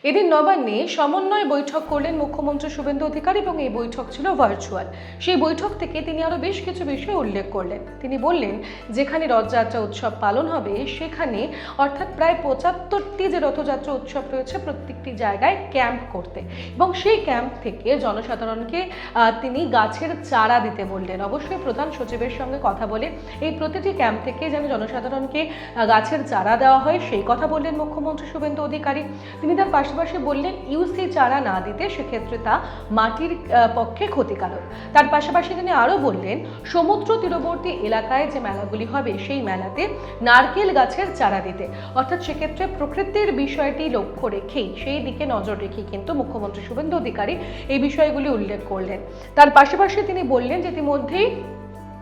এদিন নবান্নে সমন্বয় বৈঠক করলেন মুখ্যমন্ত্রী শুভেন্দু অধিকারী এবং এই বৈঠক ছিল ভার্চুয়াল। সেই বৈঠক থেকে তিনি আরো বেশ কিছু বিষয় উল্লেখ করলেন। তিনি বললেন, যেখানে রথযাত্রা উৎসব পালন হবে সেখানে অর্থাৎ প্রায় ৭৫টি যে রথযাত্রা উৎসব রয়েছে প্রত্যেকটি জায়গায় ক্যাম্প করতে এবং সেই ক্যাম্প থেকে জনসাধারণকে তিনি গাছের চারা দিতে বললেন। অবশ্যই প্রধান সচিবের সঙ্গে কথা বলে এই প্রতিটি ক্যাম্প থেকে যেন জনসাধারণকে গাছের চারা দেওয়া হয় সেই কথা বললেন মুখ্যমন্ত্রী শুভেন্দু অধিকারী। তিনি তার পাশাপাশি বললেন, ইউসি চারা না দিতে সেক্ষেত্রে তা মাটির পক্ষে ক্ষতিকারক। তার পাশাপাশি তিনি আরও বললেন, সমুদ্র তীরবর্তী এলাকায় যে মেলাগুলি হবে সেই মেলাতে নারকেল গাছের চারা দিতে, অর্থাৎ সেক্ষেত্রে প্রকৃতির বিষয়টি লক্ষ্য রেখেই সেই দিকে নজর রেখেই কিন্তু মুখ্যমন্ত্রী শুভেন্দু অধিকারী এই বিষয়গুলি উল্লেখ করলেন। তার পাশাপাশি তিনি বললেন যে ইতিমধ্যেই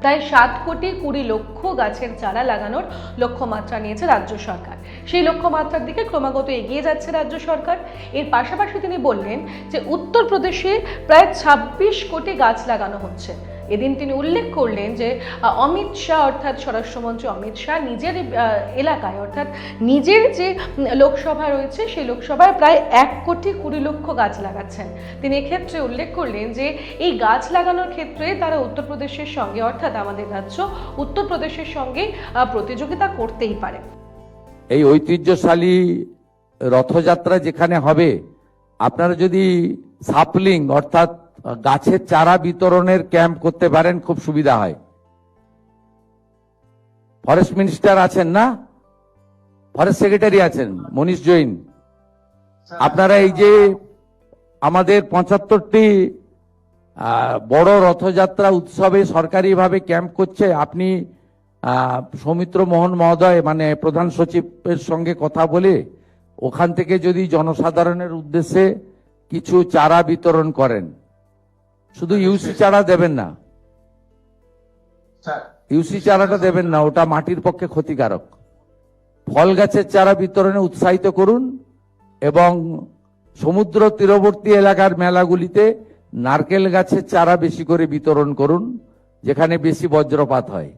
প্রায় 7,20,00,000 গাছের চারা লাগানোর লক্ষ্যমাত্রা নিয়েছে রাজ্য সরকার। সেই লক্ষ্যমাত্রার দিকে ক্রমাগত এগিয়ে যাচ্ছে রাজ্য সরকার। এর পাশাপাশি তিনি বললেন যে উত্তরপ্রদেশে প্রায় 26 কোটি গাছ লাগানো হচ্ছে। এদিন তিনি উল্লেখ করলেন যে অমিত শাহ অর্থাৎ স্বরাষ্ট্রমন্ত্রী অমিত শাহ নিজের এলাকায় অর্থাৎ নিজের যে লোকসভা রয়েছে সেই লোকসভায় প্রায় 1,20,00,000 গাছ লাগাচ্ছেন। তিনি এক্ষেত্রে উল্লেখ করলেন যে এই গাছ লাগানোর ক্ষেত্রে তারা উত্তরপ্রদেশের সঙ্গে অর্থাৎ আমাদের রাজ্য উত্তরপ্রদেশের সঙ্গে প্রতিযোগিতা করতেই পারে। এই ঐতিহ্যশালী রথযাত্রা যেখানে হবে, আপনারা যদি সাপলিং অর্থাৎ গাছের চারা বিতরণের ক্যাম্প করতে পারেন খুব সুবিধা হয়। ফরেস্ট মিনিস্টার আছেন না, ফরেস্ট সেক্রেটারি আছেন মনীষ জৈন, আপনারা এই যে আমাদের ৭৫টি বড় রথযাত্রা উৎসবে সরকারিভাবে ক্যাম্প করছে, আপনি সৌমিত্র মোহন মহোদয় মানে প্রধান সচিবের সঙ্গে কথা বলে ওখান থেকে যদি জনসাধারণের উদ্দেশ্যে কিছু চারা বিতরণ করেন, শুধু ইউসি চারা দেবেন না, ইউসি চারাটা দেবেন না, ওটা মাটির পক্ষে ক্ষতিকারক। ফল গাছের চারা বিতরণে উৎসাহিত করুন এবং সমুদ্র তীরবর্তী এলাকার মেলাগুলিতে নারকেল গাছের চারা বেশি করে বিতরণ করুন, যেখানে বেশি বজ্রপাত হয়।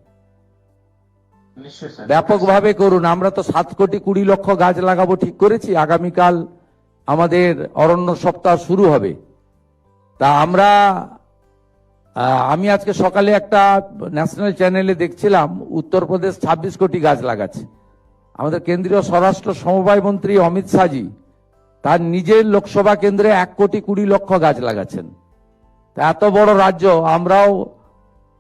ব্যাপকভাবে করুন। আমরা তো 7,20,00,000 গাছ লাগাবো ঠিক করেছি। আগামীকাল আমাদের অরণ্য সপ্তাহ শুরু হবে। তা আমি আজকে সকালে একটা ন্যাশনাল চ্যানেলে দেখছিলাম উত্তরপ্রদেশ 26 কোটি গাছ লাগাচ্ছে। আমাদের কেন্দ্রীয় স্বরাষ্ট্র সমবায় মন্ত্রী অমিত শাহজি তার নিজের লোকসভা কেন্দ্রে 1,20,00,000 গাছ লাগাচ্ছেন। তা এত বড় রাজ্য, আমরাও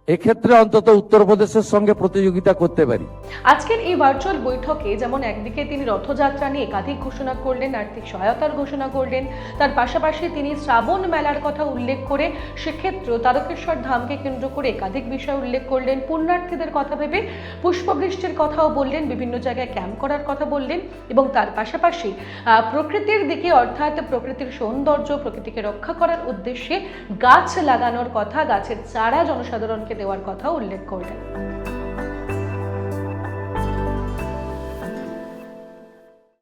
এক্ষেত্রে অন্তত উত্তরপ্রদেশের সঙ্গে প্রতিযোগিতা করতে পারি। আজকের এই ভার্চুয়াল বৈঠকে যেমন একদিকে তিনি রথযাত্রা নিয়ে একাধিক ঘোষণা করলেন, আর্থিক সহায়তার ঘোষণা করলেন, তার পাশাপাশি তিনি শ্রাবণ মেলার কথা উল্লেখ করে সেক্ষেত্রেও তারকেশ্বর ধামকে কেন্দ্র করে একাধিক বিষয় উল্লেখ করলেন। পুণ্যার্থীদের কথা ভেবে পুষ্পবৃষ্টির কথাও বললেন, বিভিন্ন জায়গায় ক্যাম্প করার কথা বললেন এবং তার পাশাপাশি প্রকৃতির দিকে অর্থাৎ প্রকৃতির সৌন্দর্য, প্রকৃতিকে রক্ষা করার উদ্দেশ্যে গাছ লাগানোর কথা, গাছের চারা জনসাধারণকে দেওয়ার কথা উল্লেখ করলেন।